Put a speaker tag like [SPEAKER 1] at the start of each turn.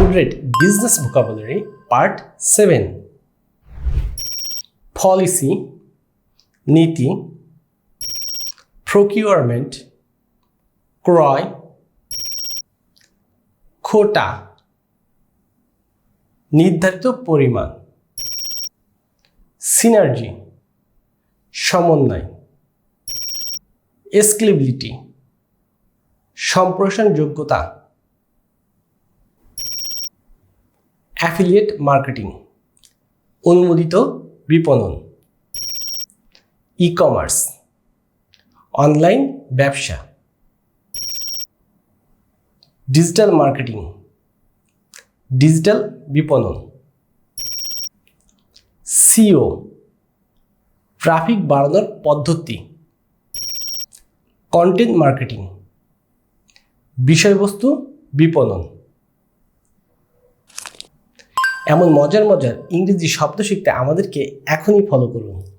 [SPEAKER 1] 100 Business Vocabulary Part 7 Policy, নীতি, procurement, ক্রয়, কোটা, নির্ধারিত পরিমাণ, সিনার্জি, সমন্বয়, স্কেলেবিলিটি, সম্প্রসারণযোগ্যতা, অ্যাফিলিয়েট মার্কেটিং, অনুমোদিত বিপণন, ই-কমার্স, অনলাইন ব্যবসা, ডিজিটাল মার্কেটিং, ডিজিটাল বিপণন, সিও, ট্রাফিক বাড়ানোর পদ্ধতি, কন্টেন্ট মার্কেটিং, বিষয়বস্তু বিপণন। এমন মজার মজার ইংরেজি শব্দ শিখতে আমাদেরকে এখনই ফলো করুন।